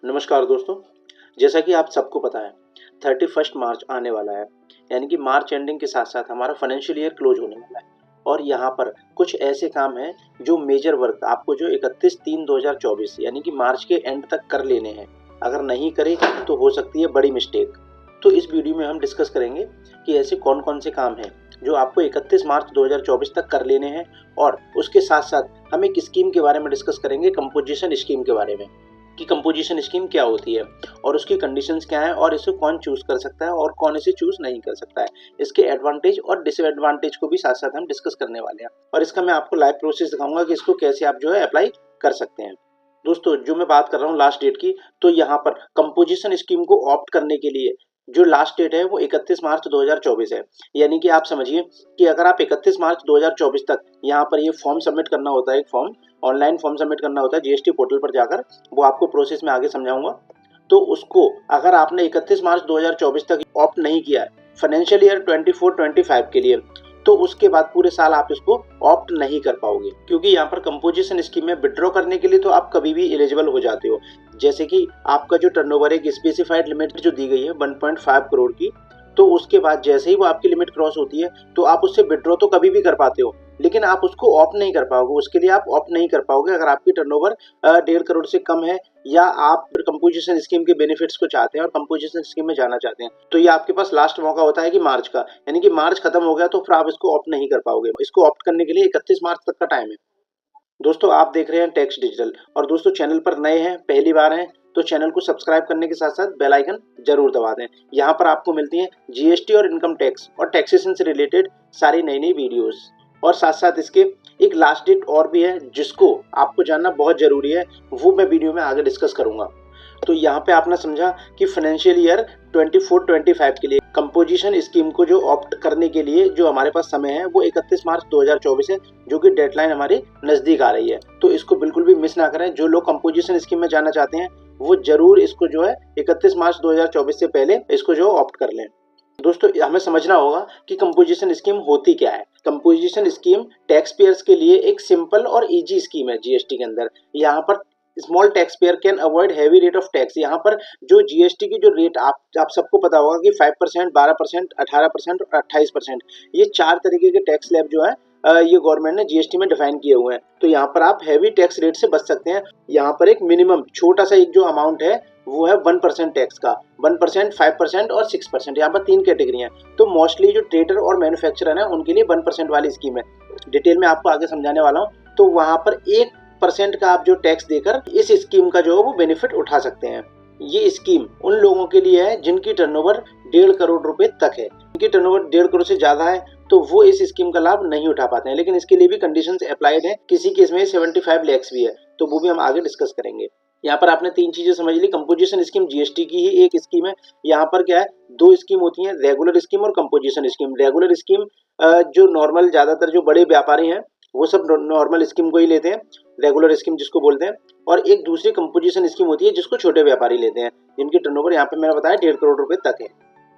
नमस्कार दोस्तों, जैसा कि आप सबको पता है 31 मार्च आने वाला है। यानी कि मार्च एंडिंग के साथ साथ हमारा फाइनेंशियल ईयर क्लोज होने वाला है और यहाँ पर कुछ ऐसे काम हैं जो मेजर वर्क आपको जो 31/3/2024 यानी कि मार्च के एंड तक कर लेने हैं। अगर नहीं करे तो हो सकती है बड़ी मिस्टेक। तो इस वीडियो में हम डिस्कस करेंगे कि ऐसे कौन कौन से काम हैं जो आपको 31 मार्च 2024 तक कर लेने हैं और उसके साथ साथ हम एक स्कीम के बारे में डिस्कस करेंगे, कंपोजिशन स्कीम के बारे में, कि कंपोजिशन स्कीम क्या होती है और उसकी कंडीशंस क्या है और इसे कौन चूज कर सकता है और कौन इसे चूज नहीं कर सकता है। इसके एडवांटेज और डिसएडवांटेज को भी साथ साथ हम डिस्कस करने वाले हैं और इसका मैं आपको लाइव प्रोसेस दिखाऊंगा कि इसको कैसे आप जो है अप्लाई कर सकते हैं। दोस्तों, जो मैं बात कर रहा हूँ लास्ट डेट की, तो यहाँ पर कंपोजिशन स्कीम को ऑप्ट करने के लिए जो लास्ट डेट है वो 31 मार्च 2024 है। यानी कि आप समझिए कि अगर आप 31 मार्च 2024 तक यहाँ पर ये फॉर्म सबमिट करना होता है, एक फॉर्म ऑनलाइन फॉर्म सबमिट करना होता है जीएसटी पोर्टल पर जाकर, वो आपको प्रोसेस में आगे समझाऊंगा। तो उसको अगर आपने 31 मार्च 2024 तक ऑप्ट नहीं किया है फाइनेंशियल ईयर 24-25 के लिए, तो उसके बाद पूरे साल आप इसको ऑप्ट नहीं कर पाओगे, क्योंकि यहाँ पर कंपोजिशन स्कीम में विड्रॉ करने के लिए तो आप कभी भी एलिजिबल हो जाते हो। जैसे कि आपका जो टर्नओवर एक स्पेसिफाइड लिमिट जो दी गई है 1.5 करोड़ की, तो उसके बाद जैसे ही वो आपकी लिमिट क्रॉस होती है तो आप उससे विड्रॉ तो कभी भी कर पाते हो, लेकिन आप उसको ऑप्ट नहीं कर पाओगे। उसके लिए आप ऑप्ट नहीं कर पाओगे अगर आपकी टर्नओवर 1.5 करोड़ से कम है या आप कंपोजिशन स्कीम के बेनिफिट्स को चाहते हैं और कंपोजिशन स्कीम में जाना चाहते हैं। तो ये आपके पास लास्ट मौका होता है कि मार्च का, यानी कि मार्च खत्म हो गया तो फिर आप इसको ऑप्ट नहीं कर पाओगे। इसको ऑप्ट करने के लिए 31 मार्च तक का टाइम है। दोस्तों, आप देख रहे हैं टैक्स डिजिटल और दोस्तों चैनल पर नए हैं, पहली बार हैं, तो चैनल को सब्सक्राइब करने के साथ साथ बेल आइकन जरूर दबा दें। यहाँ पर आपको मिलती है जीएसटी और इनकम टैक्स और टैक्सेशन से रिलेटेड सारी नई नई वीडियोस, और साथ साथ इसके एक लास्ट डेट और भी है जिसको आपको जानना बहुत जरूरी है, वो मैं वीडियो में आगे डिस्कस करूंगा। तो यहाँ पे आपने समझा कि फाइनेंशियल ईयर 24-25 के लिए कंपोजिशन स्कीम को जो ऑप्ट करने के लिए जो हमारे पास समय है वो 31 मार्च 2024 है, जो कि डेडलाइन हमारी नजदीक आ रही है। तो इसको बिल्कुल भी मिस ना करें। जो लोग कंपोजिशन स्कीम में जाना चाहते हैं वो जरूर इसको जो है 31 मार्च 2024 से पहले इसको जो ऑप्ट कर लें। दोस्तों, हमें समझना होगा कि कंपोजिशन स्कीम होती क्या है। कंपोजिशन स्कीम टैक्स पेयर्स के लिए एक सिंपल और इजी स्कीम है जीएसटी के अंदर। यहाँ पर small tax payer can avoid heavy rate of tax. यहाँ पर जो जीएसटी की जो रेट आप सबको पता होगा कि 5%, 12%, 18% और 28%, ये 4 तरीके के टैक्स स्लैब जो है ये गवर्नमेंट ने जीएसटी में डिफाइन किए हुए हैं। तो यहाँ पर आप हैवी टैक्स रेट से बच सकते हैं। यहाँ पर एक मिनिमम छोटा सा एक जो अमाउंट है वो है 1% टैक्स का, 1%, 5% और 6%। यहाँ पर 3 कैटेगरी हैं। तो मोस्टली जो ट्रेडर और मैन्युफैक्चरर है उनके लिए 1% वाली स्कीम है। डिटेल में आपको आगे समझाने वाला हूँ। तो वहाँ पर 1% का आप जो टैक्स देकर इस स्कीम का जो है वो बेनिफिट उठा सकते हैं। ये स्कीम उन लोगों के लिए है जिनकी टर्नओवर 1.5 करोड़ रुपए तक है। जिनकी टर्नओवर 1.5 करोड़ से ज्यादा है तो वो इस स्कीम का लाभ नहीं उठा पाते हैं, लेकिन इसके लिए भी कंडीशंस अप्लाइड है। किसी केस में 75 लाख भी है, तो वो भी हम आगे डिस्कस करेंगे। यहाँ पर आपने 3 चीजें समझ ली। कंपोजिशन स्कीम जीएसटी की ही एक स्कीम है। यहाँ पर क्या है, 2 स्कीम होती हैं, रेगुलर स्कीम और कंपोजिशन स्कीम। रेगुलर स्कीम जो नॉर्मल ज्यादातर जो बड़े व्यापारी हैं वो सब नॉर्मल स्कीम को ही लेते हैं, रेगुलर स्कीम जिसको बोलते हैं। और एक दूसरी कंपोजिशन स्कीम होती है जिसको छोटे व्यापारी लेते हैं, जिनकी टर्नओवर यहाँ पे मैंने बताया 1.5 करोड़ रुपए तक है।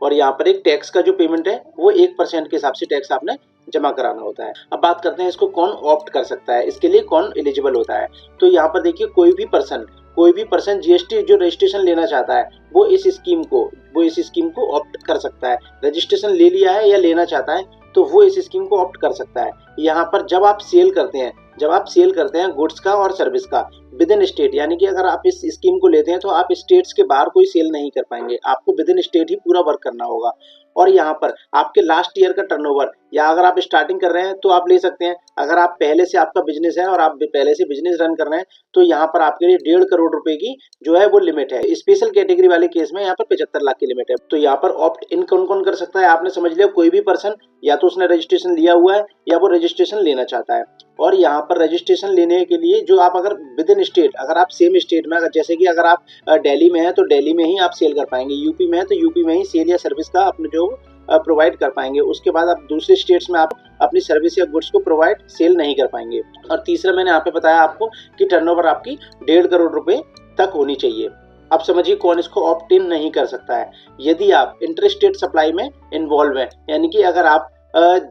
और यहाँ पर एक टैक्स का जो पेमेंट है वो 1% के हिसाब से टैक्स आपने जमा कराना होता है। अब बात करते हैं इसको कौन ऑप्ट कर सकता है, इसके लिए कौन एलिजिबल होता है। तो यहाँ पर देखिए, कोई भी पर्सन जीएसटी जो रजिस्ट्रेशन लेना चाहता है वो इस स्कीम को ऑप्ट कर सकता है। रजिस्ट्रेशन ले लिया है या लेना चाहता है तो वो इस स्कीम को ऑप्ट कर सकता है। यहाँ पर जब आप सेल करते हैं गुड्स का और सर्विस का विद इन स्टेट, यानी कि अगर आप इस स्कीम को लेते हैं तो आप स्टेट्स के बाहर कोई सेल नहीं कर पाएंगे, आपको विद इन स्टेट ही पूरा वर्क करना होगा। और यहाँ पर आपके लास्ट ईयर का टर्नओवर, या अगर आप स्टार्टिंग कर रहे हैं तो आप ले सकते हैं। अगर आप पहले से आपका बिजनेस है और आप पहले से बिजनेस रन कर रहे हैं तो यहाँ पर आपके लिए 1.5 करोड़ रुपए की जो है वो लिमिट है। स्पेशल कैटेगरी वाले केस में यहाँ पर 75 लाख की लिमिट है। तो यहाँ पर ऑप्ट इन कौन कौन कर सकता है, आपने समझ लिया। कोई भी पर्सन, या तो उसने रजिस्ट्रेशन लिया हुआ है या वो रजिस्ट्रेशन लेना चाहता है। और यहाँ पर रजिस्ट्रेशन लेने के लिए जो आप अगर विद इन स्टेट, अगर आप सेम स्टेट में, जैसे कि अगर आप दिल्ली में है तो दिल्ली में ही आप सेल कर पाएंगे, यूपी में है तो यूपी में ही सेल या सर्विस का अपने जो प्रोवाइड कर पाएंगे। उसके बाद आप दूसरे स्टेट्स में आप अपनी सर्विस या गुड्स को सेल नहीं कर पाएंगे। और तीसरा मैंने यहाँ पे बताया आपको कि टर्नओवर आपकी 1.5 करोड़ रुपए तक होनी चाहिए। अब समझिए कौन इसको ऑप्ट इन नहीं कर सकता है। यदि आप इंटर स्टेट सप्लाई में इन्वॉल्व हैं, यानी कि अगर आप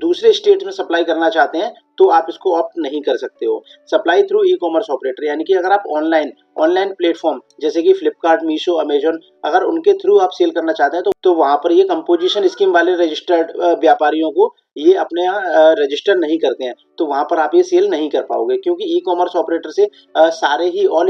दूसरे स्टेट में सप्लाई करना चाहते हैं तो आप इसको ऑप्ट नहीं कर सकते हो। Supply through e commerce operator, यानी कि अगर आप ऑनलाइन प्लेटफॉर्म जैसे कि फ्लिपकार्ट, मीशो, अमेजॉन, अगर उनके थ्रू आप सेल करना चाहते हैं तो वहां पर ये कंपोजिशन स्कीम वाले रजिस्टर्ड व्यापारियों को ये अपने यहाँ रजिस्टर नहीं करते हैं, तो वहां पर आप ये सेल नहीं कर पाओगे, क्योंकि ई कॉमर्स ऑपरेटर से सारे ही ऑल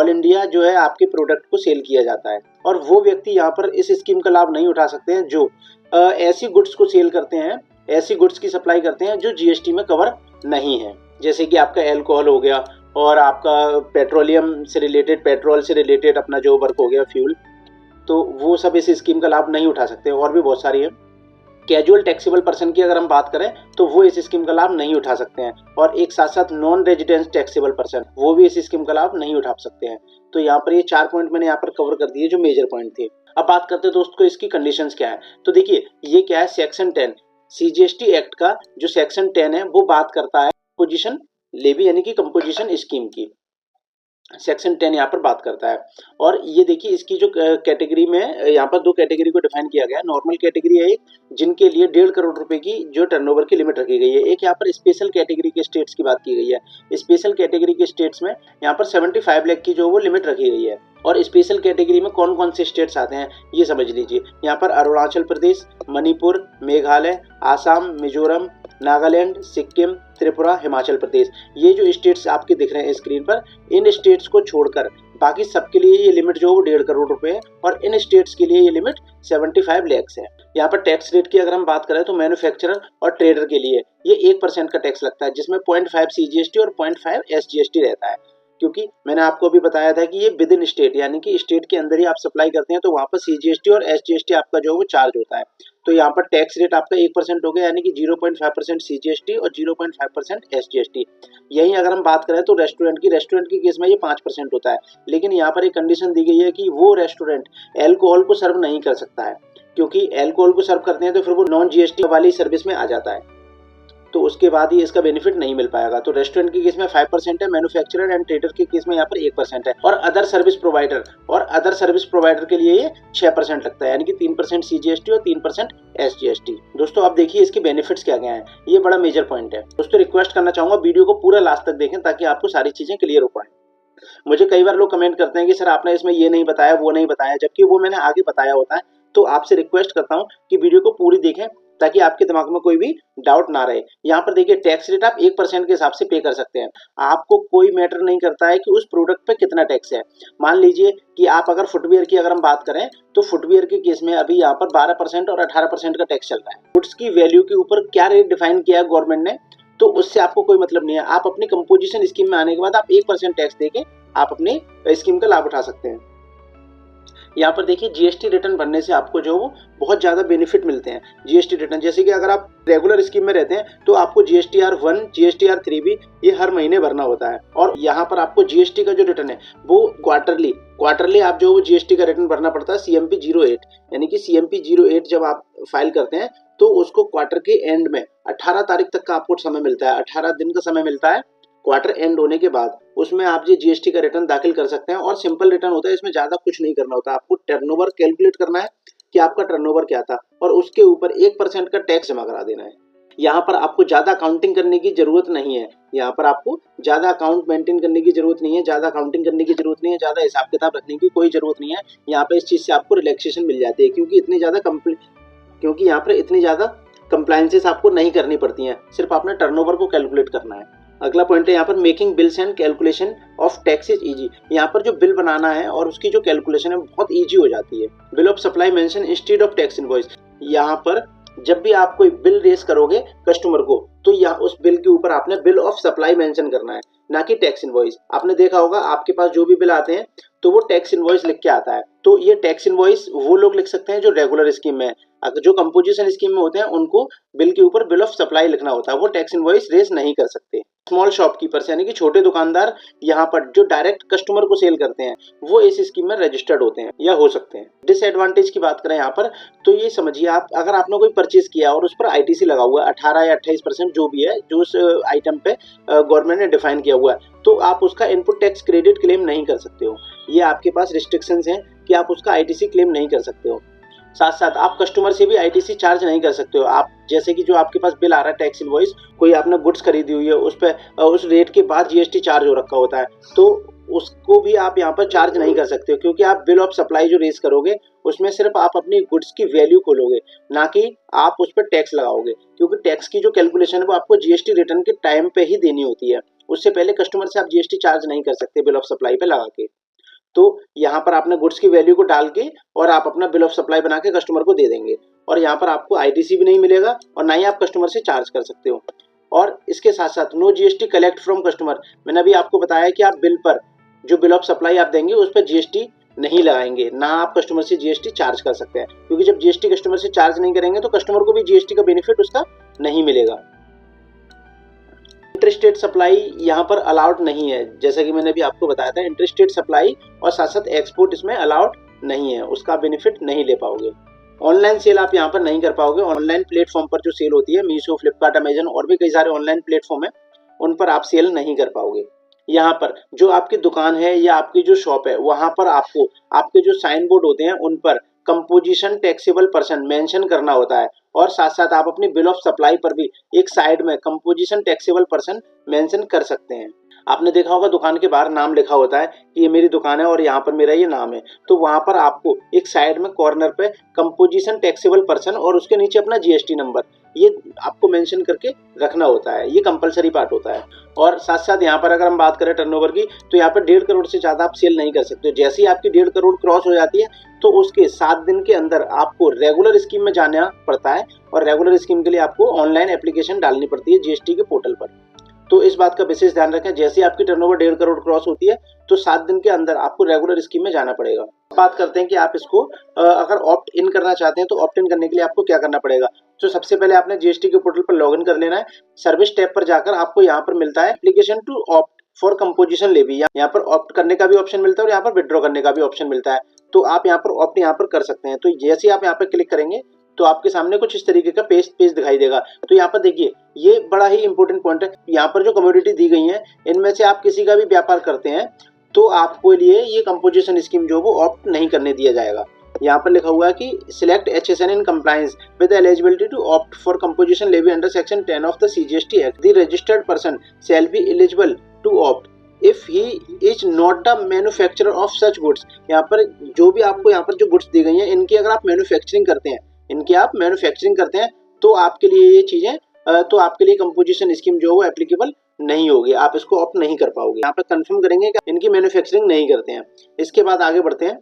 इंडिया जो है आपके प्रोडक्ट को सेल किया जाता है। और वो व्यक्ति यहाँ पर इस स्कीम का लाभ नहीं उठा सकते हैं जो ऐसी गुड्स को सेल करते हैं, ऐसी गुड्स की सप्लाई करते हैं जो जीएसटी में कवर नहीं है, जैसे कि आपका एल्कोहल हो गया और आपका पेट्रोलियम से रिलेटेड, पेट्रोल से रिलेटेड अपना जो वर्क हो गया फ्यूल, तो वो सब इस स्कीम का लाभ नहीं उठा सकते। और भी बहुत सारी है। कैजुअल टैक्सेबल पर्सन की अगर हम बात करें तो वो इस स्कीम का लाभ नहीं उठा सकते हैं, और एक साथ साथ नॉन रेजिडेंस टैक्सेबल पर्सन वो भी इस स्कीम का लाभ नहीं उठा सकते हैं। तो यहाँ पर ये 4 पॉइंट मैंने यहाँ पर कवर कर दिए जो मेजर पॉइंट थे। अब बात करते हैं दोस्तों इसकी कंडीशंस क्या है। तो देखिए ये क्या है, सेक्शन 10 सीजीएसटी एक्ट का जो सेक्शन 10 है वो बात करता है कंपोजिशन लेवी यानी कि कंपोजिशन स्कीम की। सेक्शन 10 यहाँ पर बात करता है। और ये देखिए इसकी जो कैटेगरी में यहाँ पर 2 कैटेगरी को डिफाइन किया गया है। नॉर्मल कैटेगरी है एक, जिनके लिए 1.5 करोड़ रुपए की जो टर्नओवर की लिमिट रखी गई है। एक यहाँ पर स्पेशल कैटेगरी के स्टेट्स की बात की गई है। स्पेशल कैटेगरी के स्टेट्स में यहाँ पर 75 लाख की जो वो लिमिट रखी गई है। और स्पेशल कैटेगरी में कौन कौन से स्टेट्स आते हैं ये समझ लीजिए। यहाँ पर अरुणाचल प्रदेश, मणिपुर, मेघालय, आसाम, मिजोरम, नागालैंड, सिक्किम, त्रिपुरा, हिमाचल प्रदेश, ये जो स्टेट्स आपके दिख रहे हैं स्क्रीन पर, इन स्टेट्स को छोड़कर बाकी सबके लिए ये लिमिट जो 1.5 करोड़ रुपए है, और इन स्टेट्स के लिए ये लिमिट 75 लाख है। यहाँ पर टैक्स रेट की अगर हम बात करें तो मैन्युफैक्चरर और ट्रेडर के लिए ये 1% का टैक्स लगता है, जिसमें 0.5 सीजीएसटी और 0.5 एसजीएसटी रहता है। क्योंकि मैंने आपको अभी बताया था कि ये विद इन स्टेट यानी कि स्टेट के अंदर ही आप सप्लाई करते हैं, तो वहाँ पर सीजीएसटी और एसजीएसटी आपका जो है वो चार्ज होता है। तो यहाँ पर टैक्स रेट आपका 1% हो गया, यानी कि 0.5% सीजीएसटी और 0.5% एसजीएसटी। यही अगर हम बात करें तो रेस्टोरेंट की केस में ये 5% होता है। लेकिन यहाँ पर एक कंडीशन दी गई है कि वो रेस्टोरेंट एल्कोहल को सर्व नहीं कर सकता है, क्योंकि एल्कोहल को सर्व करते हैं तो फिर वो नॉन जीएसटी वाली सर्विस में आ जाता है, तो उसके बाद ही इसका बेनिफिट नहीं मिल पाएगा। तो रेस्टोरेंट के केस में 5% है, मैन्युफैक्चरर एंड ट्रेडर के केस में यहाँ पर 1% है, और अदर सर्विस प्रोवाइडर के लिए ये 6% लगता है, यानी कि 3% सीजीएसटी और 3% एसजीएसटी। दोस्तों अब देखिए इसके बेनिफिट्स क्या क्या हैं, ये बड़ा मेजर पॉइंट है। दोस्तों रिक्वेस्ट करना चाहूंगा वीडियो को पूरा लास्ट तक देखें ताकि आपको सारी चीजें क्लियर हो पाए। मुझे कई बार लोग कमेंट करते हैं कि सर आपने इसमें ये नहीं बताया, वो नहीं बताया, जबकि वो मैंने आगे बताया होता है। तो आपसे रिक्वेस्ट करता हूँ कि वीडियो को पूरी देखें ताकि आपके दिमाग में कोई भी डाउट ना रहे। यहाँ पर देखिए टैक्स रेट आप 1% के हिसाब से पे कर सकते हैं। आपको कोई मैटर नहीं करता है कि उस प्रोडक्ट पे कितना टैक्स है। मान लीजिए कि आप अगर फुटवियर की अगर हम बात करें तो फुटवियर के केस में अभी यहाँ पर 12% और 18% का टैक्स चल रहा है। गुड्स की वैल्यू के ऊपर क्या रेट डिफाइन किया है गवर्नमेंट ने, तो उससे आपको कोई मतलब नहीं है। आप अपनी कंपोजिशन स्कीम में आने के बाद आप 1% टैक्स देके आप अपनी स्कीम का लाभ उठा सकते हैं। यहाँ पर देखिए जीएसटी रिटर्न भरने से आपको जो वो बहुत ज़्यादा बेनिफिट मिलते हैं। जीएसटी रिटर्न जैसे कि अगर आप रेगुलर स्कीम में रहते हैं तो आपको जीएसटीआर 1, जीएसटीआर 3 भी ये हर महीने भरना होता है, और यहाँ पर आपको जीएसटी का जो रिटर्न है वो क्वार्टरली आप जो वो जीएसटी का रिटर्न भरना पड़ता है CMP 08, यानी कि CMP 08 जब आप फाइल करते हैं तो उसको क्वार्टर के एंड में 18 तारीख तक का आपको समय मिलता है, 18 दिन का समय मिलता है। क्वार्टर एंड होने के बाद उसमें आप ये जीएसटी का रिटर्न दाखिल कर सकते हैं, और सिंपल रिटर्न होता है, इसमें ज्यादा कुछ नहीं करना होता। आपको टर्नओवर कैलकुलेट करना है कि आपका टर्नओवर क्या था, और उसके ऊपर 1% का टैक्स जमा करा देना है। यहाँ पर आपको ज्यादा अकाउंटिंग करने की जरूरत नहीं है, यहाँ पर आपको ज्यादा अकाउंट मेंटेन करने की जरूरत नहीं है, ज्यादा अकाउंटिंग करने की जरूरत नहीं है, ज्यादा हिसाब किताब रखने की कोई जरूरत नहीं है। यहाँ पर इस चीज से आपको रिलैक्सेशन मिल जाती है, क्योंकि यहाँ पर इतनी ज्यादा कंप्लायंसेस आपको नहीं करनी पड़ती हैं, सिर्फ आपने टर्नओवर को कैलकुलेट करना है। अगला पॉइंट है यहाँ पर making bills and calculation of taxes easy. यहाँ पर जो बिल बनाना है और उसकी जो कैलकुलेशन है बहुत इजी हो जाती है। Bill of supply mention instead of tax invoice. यहाँ पर जब भी आप कोई बिल रेज करोगे कस्टमर को, तो यहाँ उस बिल के ऊपर आपने बिल ऑफ सप्लाई मेंशन करना है, ना कि टैक्स इनवॉइस। आपने देखा होगा आपके पास जो भी बिल आते हैं तो वो टैक्स इनवॉइस लिख के आता है। तो ये टैक्स इनवॉइस वो लोग लिख सकते हैं जो रेगुलर स्कीम में है। अगर जो कंपोजिशन स्कीम में होते हैं उनको बिल के ऊपर बिल ऑफ सप्लाई लिखना होता है, वो टैक्स इनवॉइस रेज नहीं कर सकते। स्मॉल शॉपकीपर्स यानी कि छोटे दुकानदार यहाँ पर जो डायरेक्ट कस्टमर को सेल करते हैं वो इस स्कीम में रजिस्टर्ड होते हैं या हो सकते हैं। डिसएडवांटेज की बात करें यहाँ पर तो ये समझिए आप अगर आपने कोई परचेज किया और उस पर आईटीसी लगा हुआ है 18 या 28% जो भी है जो उस आइटम पे गवर्नमेंट ने डिफाइन किया हुआ है, तो आप उसका इनपुट टैक्स क्रेडिट क्लेम नहीं कर सकते हो। ये आपके पास रिस्ट्रिक्शंस हैं कि आप उसका आईटीसी क्लेम नहीं कर सकते हो। साथ साथ आप कस्टमर से भी आईटीसी चार्ज नहीं कर सकते हो। आप जैसे कि जो आपके पास बिल आ रहा है टैक्स इनवॉइस, कोई आपने गुड्स खरीदी हुई है उस पर उस रेट के बाद जीएसटी चार्ज हो रखा होता है, तो उसको भी आप यहाँ पर चार्ज नहीं कर सकते हो, क्योंकि आप बिल ऑफ सप्लाई जो रेज करोगे उसमें सिर्फ आप अपनी गुड्स की वैल्यू खोलोगे, ना कि आप उस पर टैक्स लगाओगे, क्योंकि टैक्स की जो कैलकुलेशन है वो आपको जीएसटी रिटर्न के टाइम पे ही देनी होती है। उससे पहले कस्टमर से आप जीएसटी चार्ज नहीं कर सकते बिल ऑफ सप्लाई पे लगा के। तो यहाँ पर आपने गुड्स की वैल्यू को डाल के और आप अपना बिल ऑफ सप्लाई बना के कस्टमर को दे देंगे, और यहाँ पर आपको आईटीसी भी नहीं मिलेगा और ना ही आप कस्टमर से चार्ज कर सकते हो। और इसके साथ साथ no GST collect from customer, मैंने अभी आपको बताया कि आप बिल पर जो बिल ऑफ सप्लाई आप देंगे उस पर जीएसटी नहीं लगाएंगे, ना आप कस्टमर से जीएसटी चार्ज कर सकते हैं, क्योंकि जब जीएसटी कस्टमर से चार्ज नहीं करेंगे तो कस्टमर को भी जीएसटी का बेनिफिट उसका नहीं मिलेगा। इंटरस्टेट सप्लाई यहाँ पर अलाउड नहीं है, जैसा कि मैंने भी आपको बताया था, इंटरस्टेट सप्लाई और साथ साथ एक्सपोर्ट इसमें अलाउड नहीं है, उसका बेनिफिट नहीं ले पाओगे। ऑनलाइन सेल आप यहाँ पर नहीं कर पाओगे। ऑनलाइन प्लेटफॉर्म पर जो सेल होती है, मीशो, फ्लिपकार्ट, अमेजन और भी कई सारे ऑनलाइन प्लेटफॉर्म है, उन पर आप सेल नहीं कर पाओगे। यहाँ पर जो आपकी दुकान है या आपकी जो शॉप है, वहां पर आपको आपके जो साइन बोर्ड होते हैं उन पर कंपोजिशन टैक्सेबल पर्सन मेंशन करना होता है, और साथ साथ आप अपनी बिल ऑफ सप्लाई पर भी एक साइड में कंपोजिशन टैक्सेबल पर्सन मेंशन कर सकते हैं। आपने देखा होगा दुकान के बाहर नाम लिखा होता है कि ये मेरी दुकान है और यहाँ पर मेरा ये नाम है, तो वहां पर आपको एक साइड में कॉर्नर पे कंपोजिशन टैक्सेबल पर्सन और उसके नीचे अपना जीएसटी नंबर ये आपको मेंशन करके रखना होता है, ये कंपलसरी पार्ट होता है। और साथ साथ यहाँ पर अगर हम बात करें टर्नओवर की, तो यहाँ पर 1.5 करोड़ से ज्यादा आप सेल नहीं कर सकते। जैसे ही आपकी 1.5 करोड़ क्रॉस हो जाती है तो उसके 7 दिन के अंदर आपको रेगुलर स्कीम में जाना पड़ता है, और रेगुलर स्कीम के लिए आपको ऑनलाइन एप्लीकेशन डालनी पड़ती है जीएसटी के पोर्टल पर। तो इस बात का विशेष ध्यान रखें, जैसे आपकी टर्नओवर 1.5 करोड़ क्रॉस होती है तो 7 दिन के अंदर आपको रेगुलर स्कीम में जाना पड़ेगा। बात करते हैं कि आप इसको अगर ऑप्ट इन करना चाहते हैं तो ऑप्ट इन करने के लिए आपको क्या करना पड़ेगा। तो सबसे पहले आपने जीएसटी के पोर्टल पर लॉगिन कर लेना है। सर्विस टैब पर जाकर आपको यहाँ पर मिलता है application to opt for composition levy, यहाँ पर ऑप्ट करने का भी ऑप्शन मिलता है और यहाँ पर विड्रॉ करने का भी ऑप्शन मिलता है। तो आप यहाँ पर ऑप्ट यहाँ पर कर सकते हैं। तो जैसे आप यहाँ पर क्लिक करेंगे तो आपके सामने कुछ इस तरीके का पेज दिखाई देगा। तो यहाँ पर देखिए, ये बड़ा ही इंपॉर्टेंट पॉइंट है। यहाँ पर जो कमोडिटी दी गई है इनमें से आप किसी का भी व्यापार करते हैं तो आपको लिए ये कंपोजिशन स्कीम जो वो ऑप्ट नहीं करने दिया जाएगा। यहाँ पर लिखा हुआ है कि select HSN in compliance with eligibility to opt for composition levy under section 10 of the CGST act. The registered person shall be eligible to opt if he is not the manufacturer of such goods. यहाँ पर जो भी आपको यहाँ पर जो goods दी गई हैं इनकी अगर आप मैन्युफैक्चरिंग करते हैं तो आपके लिए ये चीजें तो आपके लिए कंपोजिशन स्कीम जो है वो एप्लीकेबल नहीं होगी, आप इसको ऑप्ट नहीं कर पाओगे। यहाँ पर कंफर्म करेंगे कि इनकी मैन्युफैक्चरिंग नहीं करते हैं। इसके बाद आगे बढ़ते हैं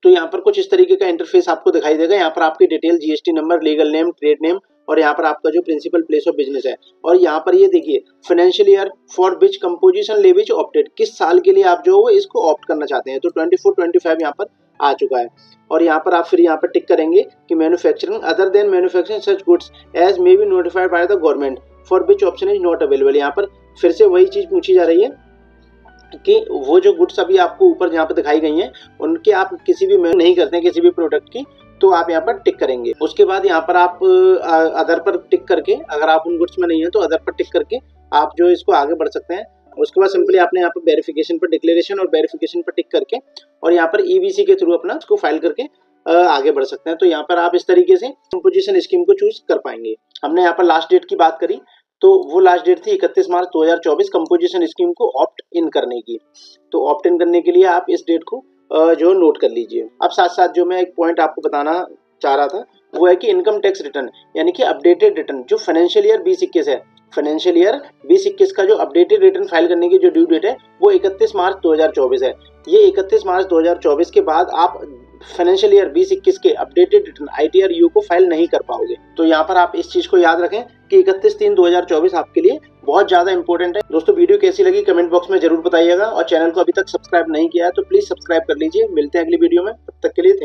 तो यहाँ पर कुछ इस तरीके का इंटरफेस आपको दिखाई देगा। यहाँ पर आपकी detail, GST number, legal name, trade name, और यहाँ पर आपका जो प्रिंसिपल प्लेस ऑफ बिजनेस है। और यहाँ पर ये देखिए financial year for which composition levy opted, किस साल के लिए आप जो है इसको ऑप्ट करना चाहते हैं। तो 24-25 यहाँ पर आ चुका है। और यहाँ पर आप फिर यहाँ पर टिक करेंगे कि manufacturing other than manufacturing such goods as may be notified by the government for which option is not available. यहाँ पर फिर से वही चीज पूछी जा रही है कि वो जो गुड्स अभी आपको ऊपर यहाँ पर दिखाई गई हैं उनके आप किसी भी नहीं करते हैं किसी भी प्रोडक्ट की, तो आप यहाँ पर टिक करेंगे। उसके बाद यहाँ पर आप अदर पर टिक करके, अगर आप उन गुड्स में नहीं है तो अदर पर टिक करके आप जो इसको आगे बढ़ सकते हैं। उसके बाद सिंपली आपने यहाँ पर वेरिफिकेशन पर डिक्लेरेशन और वेरिफिकेशन पर टिक करके और यहाँ पर EBC के थ्रू अपना इसको फाइल करके आगे बढ़ सकते हैं। तो यहाँ पर आप इस तरीके से कंपोजिशन स्कीम को चूज कर पाएंगे। हमने यहाँ पर लास्ट डेट की बात करी, तो वो लास्ट डेट थी 31 मार्च 2024 कंपोजिशन स्कीम को ऑप्ट इन करने की। तो ऑप्ट इन करने के लिए आप इस डेट को जो नोट कर लीजिए। अब साथ साथ जो मैं एक पॉइंट आपको बताना चाह रहा था वो है कि इनकम टैक्स रिटर्न यानी कि अपडेटेड रिटर्न जो फाइनेंशियल ईयर 2021 है, फाइनेंशियल ईयर 2021 का जो अपडेटेड रिटर्न फाइल करने की जो ड्यू डेट है वो 31 मार्च 2024 है। ये 31 मार्च 2024 के बाद आप फाइनेंशियल ईयर 2021 के अपडेटेड रिटर्न ITR-U को फाइल नहीं कर पाओगे। तो यहाँ पर आप इस चीज को याद रखें कि 31/3/2024 आपके लिए बहुत ज्यादा इंपॉर्टेंट है। दोस्तों वीडियो कैसी लगी कमेंट बॉक्स में जरूर बताइएगा, और चैनल को अभी तक सब्सक्राइब नहीं किया है तो प्लीज सब्सक्राइब कर लीजिए। मिलते हैं अगली वीडियो में, तब तक के लिए थैंक यू।